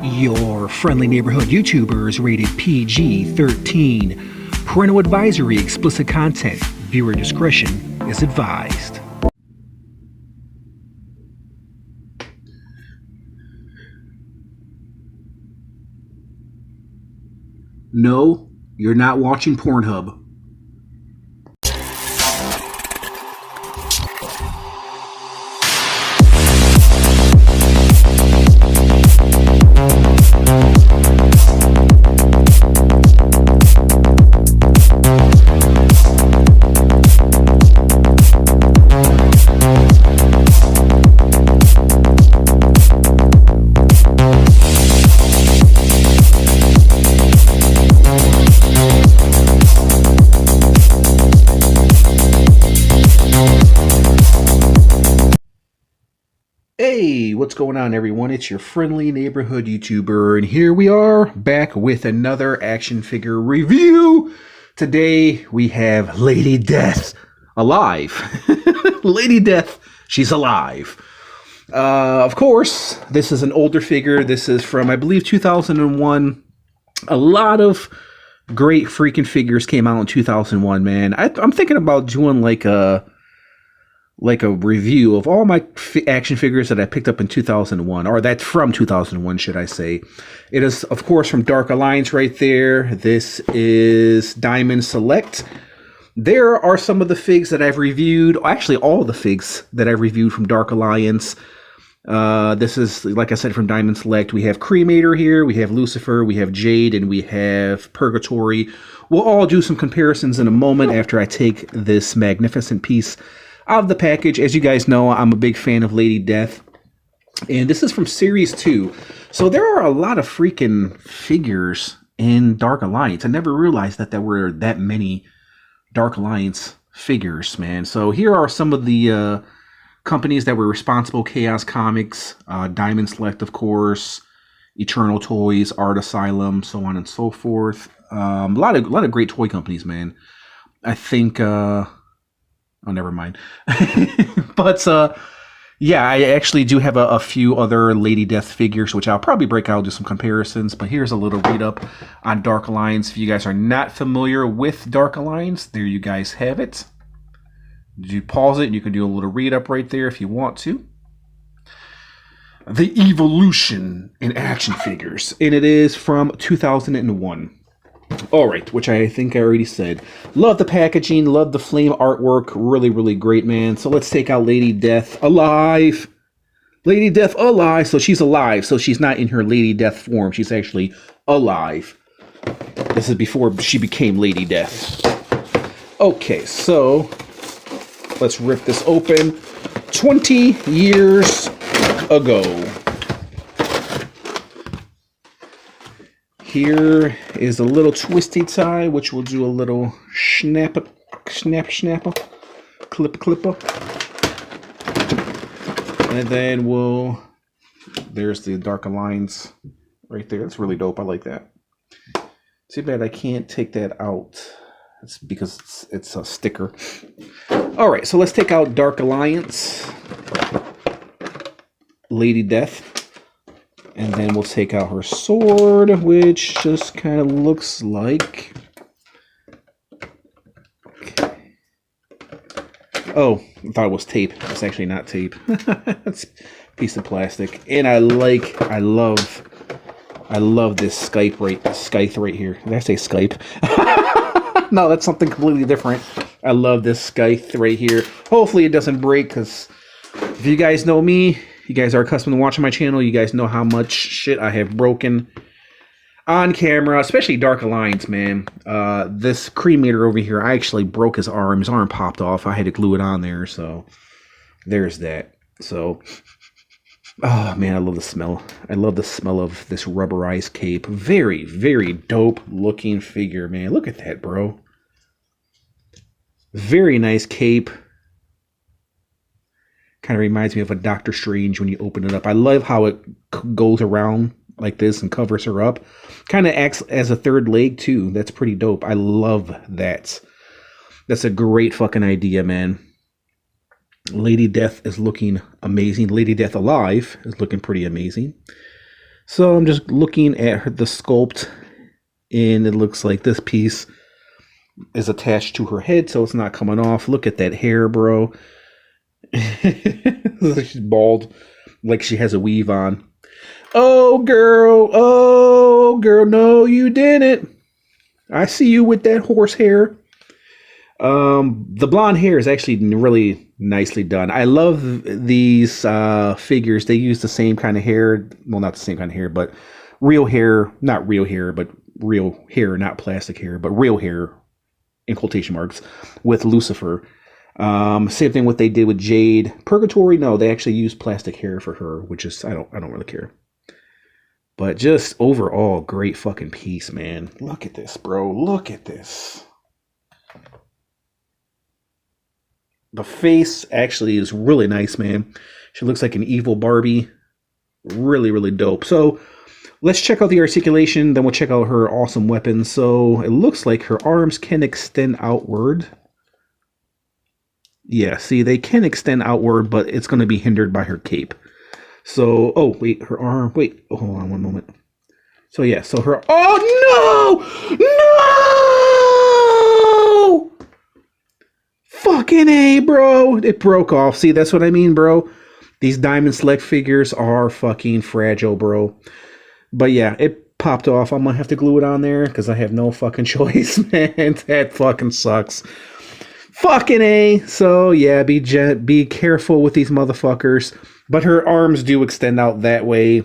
Your friendly neighborhood YouTubers rated PG-13. Parental advisory, explicit content. Viewer discretion is advised. No, you're not watching Pornhub. Hey, what's going on, everyone? It's your friendly neighborhood YouTuber, and here we are back with another action figure review. Today we have Lady Death alive. Lady Death, she's alive. Of course, this is an older figure. This is from, I believe, 2001. A lot of great freaking figures came out in 2001, man. I'm thinking about doing like a review of all my action figures that I picked up in 2001, or that's from 2001, should I say. It is, of course, from Dark Alliance right there. This is Diamond Select. There are some of the figs that I've reviewed, actually all the figs that I've reviewed from Dark Alliance. This is, like I said, from Diamond Select. We have Cremator here, we have Lucifer, we have Jade, and we have Purgatory. We'll all do some comparisons in a moment after I take this magnificent piece out of the package. As you guys know, I'm a big fan of Lady Death, and this is from Series 2. So there are a lot of freaking figures in Dark Alliance. I never realized that there were that many Dark Alliance figures, man. So here are some of the companies that were responsible: Chaos Comics, Diamond Select, of course, Eternal Toys, Art Asylum, so on and so forth. A lot of great toy companies, man. I think oh, never mind. But yeah, I actually do have a few other Lady Death figures, which I'll probably break out, do some comparisons. But here's a little read up on Dark Alliance. If you guys are not familiar with Dark Alliance, there you guys have it. You pause it, you can do a little read up right there if you want to. The Evolution in action figures, and it is from 2001. All right, which I think I already said. Love the packaging, love the flame artwork. Really, really great, man. So let's take out Lady Death alive. Lady Death alive. So she's alive. So she's not in her Lady Death form. She's actually alive. This is before she became Lady Death. Okay, so let's rip this open. 20 years ago. Here is a little twisty tie, which we'll do a little snapper, clipper. And then there's the Dark Alliance right there. That's really dope. I like that. Too bad I can't take that out. It's because it's a sticker. All right, so let's take out Dark Alliance, Lady Death. And then we'll take out her sword, which just kind of looks like... Okay. Oh, I thought it was tape. It's actually not tape. It's a piece of plastic. And I love this scythe right here. Did I say Skype? No, that's something completely different. I love this scythe right here. Hopefully it doesn't break, because if you guys know me, you guys are accustomed to watching my channel, you guys know how much shit I have broken on camera, especially Dark Alliance, man. This Cremator over here, I actually broke his arm. His arm popped off. I had to glue it on there, so there's that. So, oh man, I love the smell. I love the smell of this rubberized cape. Very, very dope looking figure, man. Look at that, bro. Very nice cape. Kind of reminds me of a Doctor Strange when you open it up. I love how it goes around like this and covers her up. Kind of acts as a third leg too. That's pretty dope. I love that. That's a great fucking idea, man. Lady Death is looking amazing. Lady Death Alive is looking pretty amazing. So I'm just looking at the sculpt, and it looks like this piece is attached to her head, so it's not coming off. Look at that hair, bro. She's bald, like she has a weave on. Oh, girl. Oh, girl. No, you didn't. I see you with that horse hair. The blonde hair is actually really nicely done. I love these figures. They use the same kind of hair. Well, not the same kind of hair, but real hair. Not real hair, but real hair, not plastic hair, but real hair, in quotation marks, with Lucifer. Same thing what they did with Jade. Purgatory, no, they actually used plastic hair for her, which is, I don't really care. But just overall, great fucking piece, man. Look at this, bro. Look at this. The face actually is really nice, man. She looks like an evil Barbie. Really, really dope. So let's check out the articulation. Then we'll check out her awesome weapons. So it looks like her arms can extend outward. Yeah, see, they can extend outward, but it's going to be hindered by her cape. So, oh, wait, her arm. Wait, oh, hold on one moment. So, yeah, so her. Oh, no! No! Fucking A, bro. It broke off. See, that's what I mean, bro. These Diamond Select figures are fucking fragile, bro. But yeah, it popped off. I'm gonna have to glue it on there because I have no fucking choice, man. That fucking sucks. Fucking A. So yeah, be careful with these motherfuckers. But her arms do extend out that way.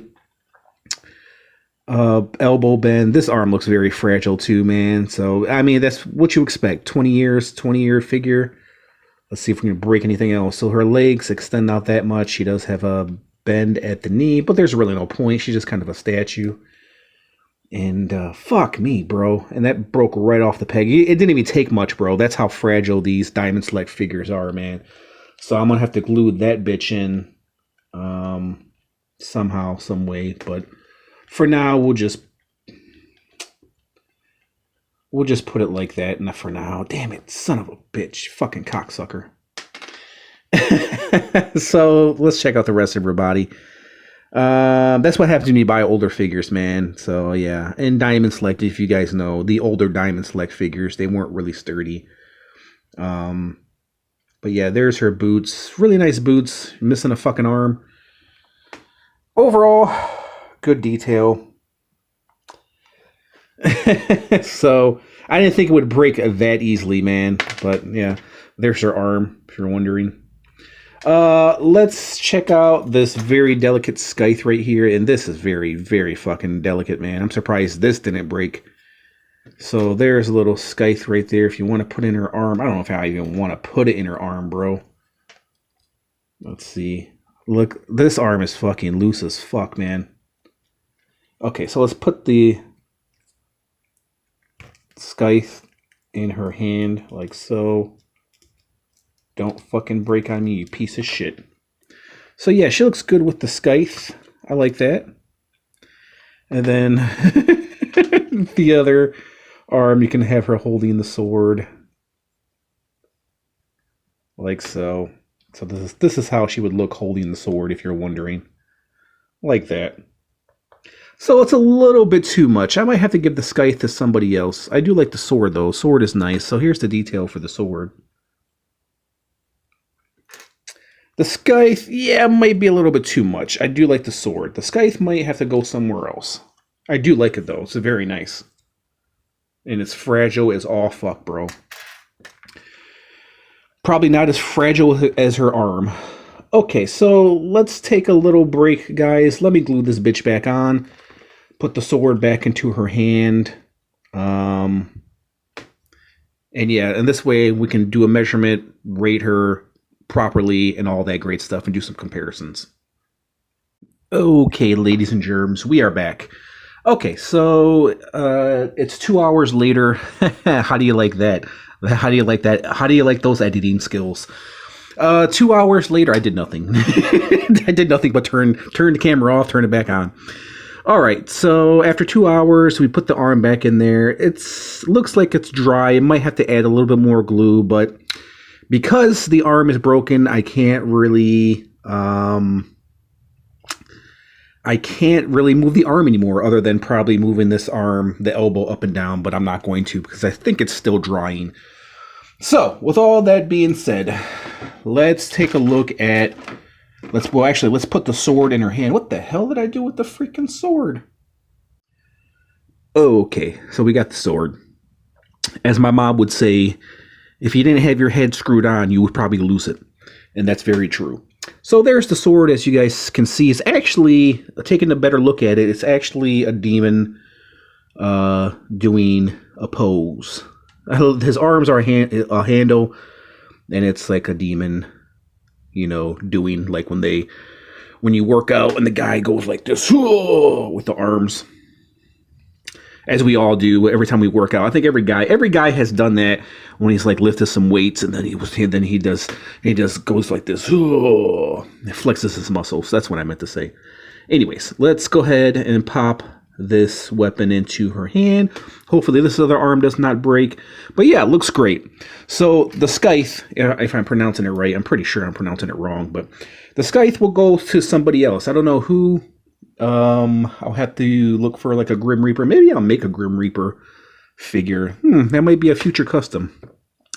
Elbow bend. This arm looks very fragile too, man. So I mean, that's what you expect. 20-year figure. Let's see if we can break anything else. So her legs extend out that much. She does have a bend at the knee, but there's really no point. She's just kind of a statue. And fuck me, bro. And that broke right off the peg. It didn't even take much, bro. That's how fragile these Diamond Select figures are, man. So I'm going to have to glue that bitch in somehow, some way. But for now, we'll just put it like that. And for now, damn it, son of a bitch. Fucking cocksucker. So let's check out the rest of her body. That's what happens when you buy older figures, man. So yeah, and Diamond Select, if you guys know, the older Diamond Select figures, they weren't really sturdy. But yeah, there's her boots. Really nice boots. Missing a fucking arm. Overall, good detail. So I didn't think it would break that easily, man. But yeah, there's her arm, if you're wondering. Let's check out this very delicate scythe right here. And this is very, very fucking delicate, man. I'm surprised this didn't break. So there's a little scythe right there. If you want to put in her arm. I don't know if I even want to put it in her arm, bro. Let's see. Look, this arm is fucking loose as fuck, man. Okay, so let's put the scythe in her hand like so. Don't fucking break on me, you piece of shit. So yeah, she looks good with the scythe. I like that. And then the other arm, you can have her holding the sword. Like so. So this is how she would look holding the sword, if you're wondering. Like that. So it's a little bit too much. I might have to give the scythe to somebody else. I do like the sword, though. Sword is nice. So here's the detail for the sword. The scythe, yeah, might be a little bit too much. I do like the sword. The scythe might have to go somewhere else. I do like it, though. It's very nice. And it's fragile as all fuck, bro. Probably not as fragile as her arm. Okay, so let's take a little break, guys. Let me glue this bitch back on. Put the sword back into her hand. And yeah, and this way we can do a measurement, rate her properly, and all that great stuff, and do some comparisons. Okay, ladies and germs, we are back. Okay, so it's 2 hours later. How do you like that? How do you like that? How do you like those editing skills? 2 hours later, I did nothing. I did nothing but turn the camera off, turn it back on. All right, so after 2 hours, we put the arm back in there. Looks like it's dry. It might have to add a little bit more glue, but because the arm is broken, I can't really I can't really move the arm anymore other than probably moving this arm, the elbow up and down, but I'm not going to because I think it's still drying. So, with all that being said, let's take a look at, let's put the sword in her hand. What the hell did I do with the freaking sword? Okay, so we got the sword. As my mom would say, if you didn't have your head screwed on, you would probably lose it. And that's very true. So there's the sword, as you guys can see. It's actually, taking a better look at it, it's actually a demon doing a pose. His arms are a handle, and it's like a demon, you know, doing like when you work out and the guy goes like this with the arms, as we all do every time we work out. I think every guy has done that when he's like lifted some weights, and then he just goes like this, flexes his muscles. That's what I meant to say. Anyways, let's go ahead and pop this weapon into her hand. Hopefully this other arm does not break. But yeah, it looks great. So the scythe, if I'm pronouncing it right, I'm pretty sure I'm pronouncing it wrong, but the scythe will go to somebody else. I don't know who. I'll have to look for like a Grim Reaper. Maybe I'll make a Grim Reaper figure. That might be a future custom.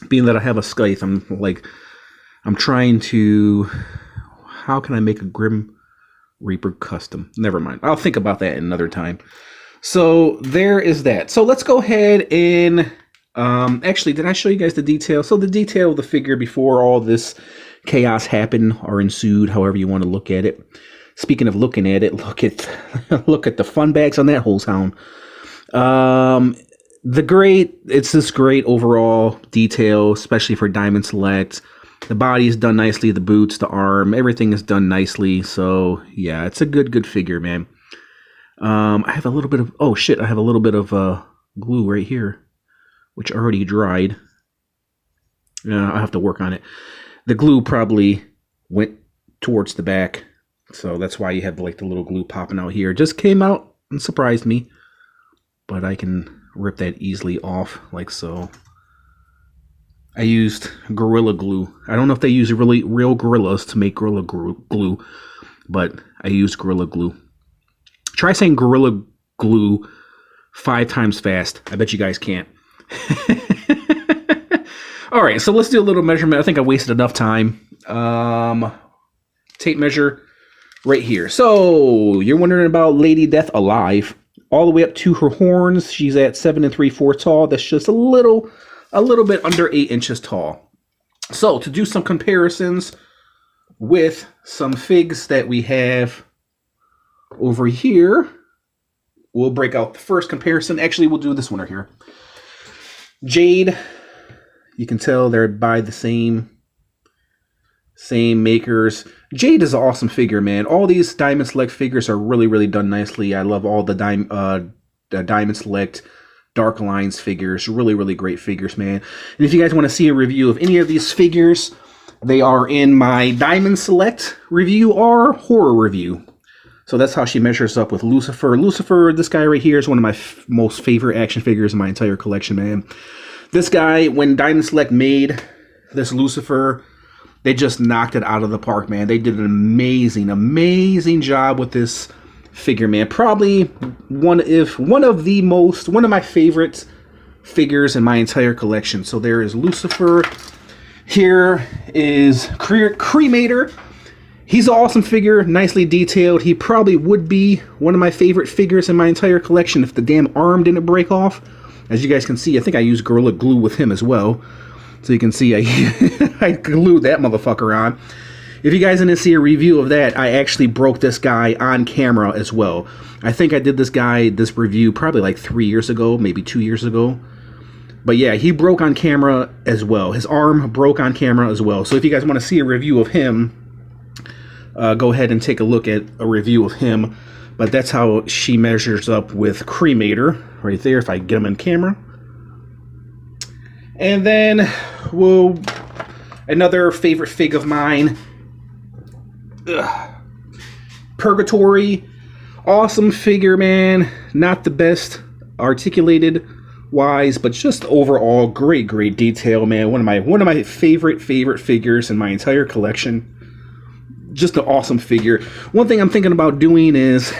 Being that I have a scythe, I'm trying to, how can I make a Grim Reaper custom? Never mind. I'll think about that another time. So there is that. So let's go ahead and actually, did I show you guys the detail? So the detail of the figure before all this chaos happened or ensued, however you want to look at it. Speaking of looking at it, look at the fun bags on that hose hound. It's this great overall detail, especially for Diamond Select. The body is done nicely, the boots, the arm, everything is done nicely. So yeah, it's a good figure, man. I have a little bit of, oh shit, I have a little bit of glue right here, which already dried. Yeah, I'll have to work on it. The glue probably went towards the back, so that's why you have like the little glue popping out here. Just came out and surprised me, but I can rip that easily off like so. I used Gorilla Glue. I don't know if they use real gorillas to make Gorilla Glue, but I used Gorilla Glue. Try saying Gorilla Glue 5 times fast. I bet you guys can't. All right, so let's do a little measurement. I think I wasted enough time. Tape measure right here. So you're wondering about Lady Death alive. All the way up to her horns, she's at 7 3/4 tall. That's just a little bit under 8 inches tall. So to do some comparisons with some figs that we have over here, we'll break out the first comparison. Actually, we'll do this one right here. Jade, you can tell they're by the same makers. Jade is an awesome figure, man. All these Diamond Select figures are really done nicely. I love all the Diamond Select Dark Alliance figures. Really great figures, man. And if you guys want to see a review of any of these figures, they are in my Diamond Select review or horror review. So that's how she measures up with Lucifer. Lucifer, this guy right here, is one of my most favorite action figures in my entire collection, man. This guy, when Diamond Select made this Lucifer, they just knocked it out of the park, man. They did an amazing job with this figure, man. Probably one of my favorite figures in my entire collection. So there is Lucifer. Here is Cremator. He's an awesome figure, nicely detailed. He probably would be one of my favorite figures in my entire collection if the damn arm didn't break off. As you guys can see, I think I used Gorilla Glue with him as well. So you can see I glued that motherfucker on. If you guys didn't see a review of that, I actually broke this guy on camera as well. I think I did this review probably like 3 years ago, maybe 2 years ago. But yeah, he broke on camera as well. His arm broke on camera as well. So if you guys want to see a review of him, go ahead and take a look at a review of him. But that's how she measures up with Cremator right there, if I get him in camera. And then, another favorite fig of mine, Purgatory. Awesome figure, man. Not the best articulated wise, but just overall great detail, man. One of my favorite figures in my entire collection. just an awesome figure. One thing I'm thinking about doing is,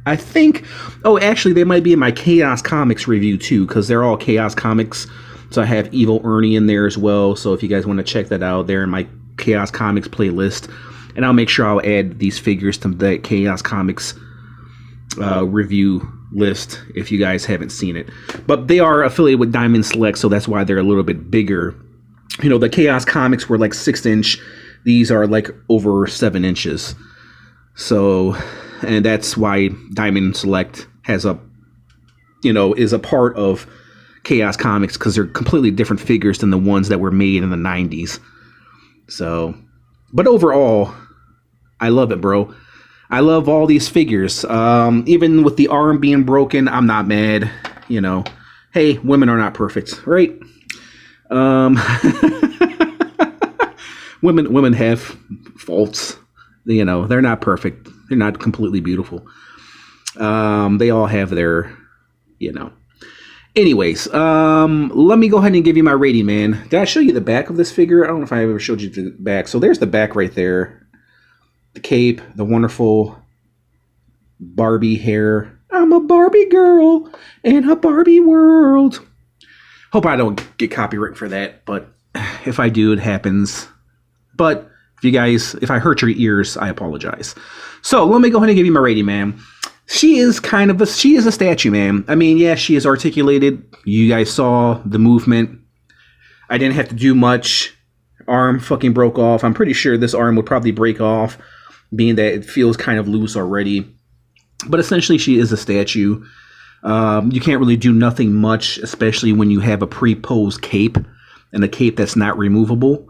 I think, oh, actually, they might be in my Chaos Comics review too, because they're all Chaos Comics. So I have Evil Ernie in there as well. So if you guys want to check that out, they're in my Chaos Comics playlist. And I'll make sure I'll add these figures to that Chaos Comics review list if you guys haven't seen it. But they are affiliated with Diamond Select, so that's why they're a little bit bigger. You know, the Chaos Comics were like 6-inch. These are like over 7 inches. So, and that's why Diamond Select has a, you know, is a part of Chaos Comics, because they're completely different figures than the ones that were made in the 90s. So, but overall, I love it, bro. I love all these figures. Even with the arm being broken, I'm not mad. You know, hey, women are not perfect, right? Women have faults. You know, they're not perfect. They're not completely beautiful. They all have their, you know. Anyways, let me go ahead and give you my rating, man. Did I show you the back of this figure? I don't know if I ever showed you the back. So there's the back right there. The cape, the wonderful Barbie hair. I'm a Barbie girl in a Barbie world. Hope I don't get copyright for that, but if I do, it happens. But if I hurt your ears, I apologize. So let me go ahead and give you my rating, man. She is a statue, man. I mean, yeah, she is articulated. You guys saw the movement. I didn't have to do much. Arm fucking broke off. I'm pretty sure this arm would probably break off, being that it feels kind of loose already. But essentially, she is a statue. You can't really do nothing much, especially when you have a pre-posed cape and a cape that's not removable.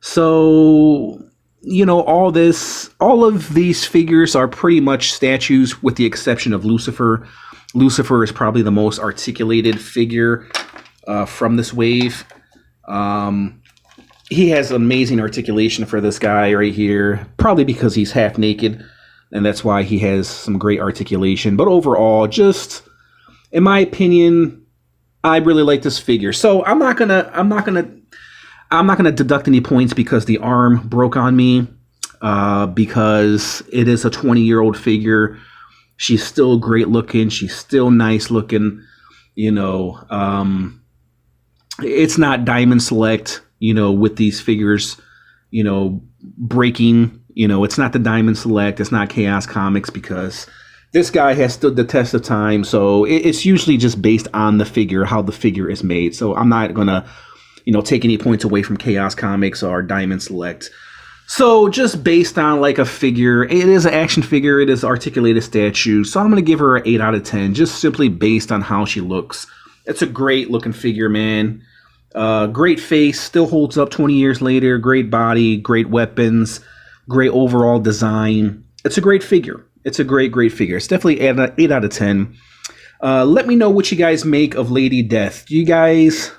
So, you know, all of these figures are pretty much statues with the exception of Lucifer. Lucifer is probably the most articulated figure from this wave. He has amazing articulation for this guy right here, probably because he's half naked, and that's why he has some great articulation. But overall, just in my opinion, I really like this figure. So I'm not gonna deduct any points because the arm broke on me, because it is a 20-year-old figure. She's still great looking. She's still nice looking. You know, it's not Diamond Select, you know, with these figures, you know, breaking. You know, it's not the Diamond Select. It's not Chaos Comics, because this guy has stood the test of time. So it's usually just based on the figure, how the figure is made. So I'm not going to, you know, take any points away from Chaos Comics or Diamond Select. So just based on like a figure, it is an action figure. It is articulated statue. So I'm going to give her an 8 out of 10, just simply based on how she looks. It's a great looking figure, man. Great face, still holds up 20 years later. Great body, great weapons, great overall design. It's a great figure. It's a great figure. It's definitely an 8 out of 10. Let me know what you guys make of Lady Death. Do you guys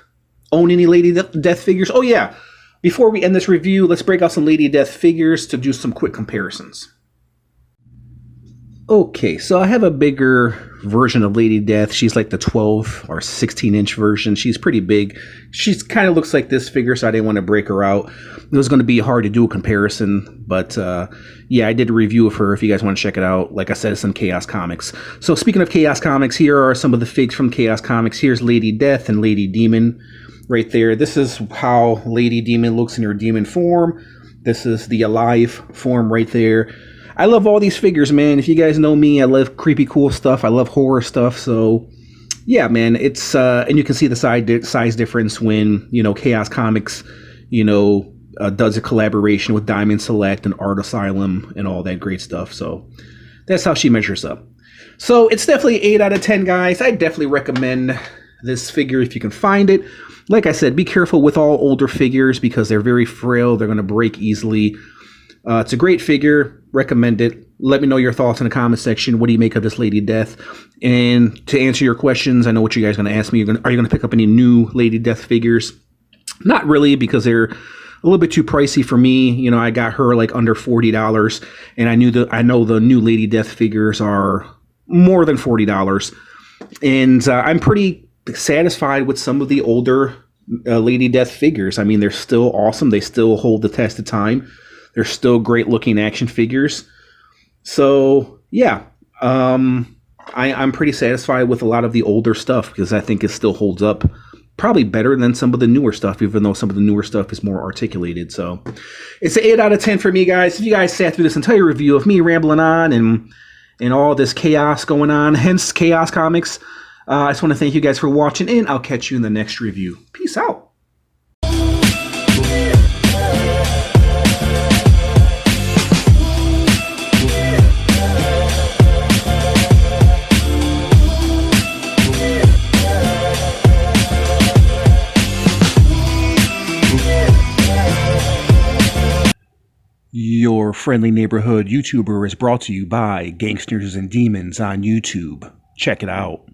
own any Lady Death figures? Oh yeah, before we end this review, let's break out some Lady Death figures to do some quick comparisons. Okay, so I have a bigger version of Lady Death. She's like the 12 or 16-inch version. She's pretty big. She kind of looks like this figure, so I didn't want to break her out. It was going to be hard to do a comparison, but yeah, I did a review of her if you guys want to check it out. Like I said, it's in Chaos Comics. So speaking of Chaos Comics, here are some of the figs from Chaos Comics. Here's Lady Death and Lady Demon right there. This is how Lady Demon looks in her demon form. This is the alive form right there. I love all these figures, man. If you guys know me, I love creepy, cool stuff. I love horror stuff. So, yeah, man, it's and you can see the size difference when, you know, Chaos Comics, you know, does a collaboration with Diamond Select and Art Asylum and all that great stuff. So that's how she measures up. So it's definitely 8 out of 10, guys. I definitely recommend this figure if you can find it. Like I said, be careful with all older figures because they're very frail. They're going to break easily. It's a great figure. Recommend it. Let me know your thoughts in the comment section. What do you make of this Lady Death? And to answer your questions, I know what you guys are going to ask me. Are you going to pick up any new Lady Death figures? Not really, because they're a little bit too pricey for me. You know, I got her like under $40, and I know the new Lady Death figures are more than $40. And I'm pretty satisfied with some of the older Lady Death figures. I mean, they're still awesome. They still hold the test of time. They're still great looking action figures. So yeah, I'm pretty satisfied with a lot of the older stuff because I think it still holds up probably better than some of the newer stuff, even though some of the newer stuff is more articulated. So it's an 8 out of 10 for me, guys. If you guys sat through this entire review of me rambling on and all this chaos going on, hence Chaos Comics, I just want to thank you guys for watching, and I'll catch you in the next review. Peace out. Your friendly neighborhood YouTuber is brought to you by Gangsters and Demons on YouTube. Check it out.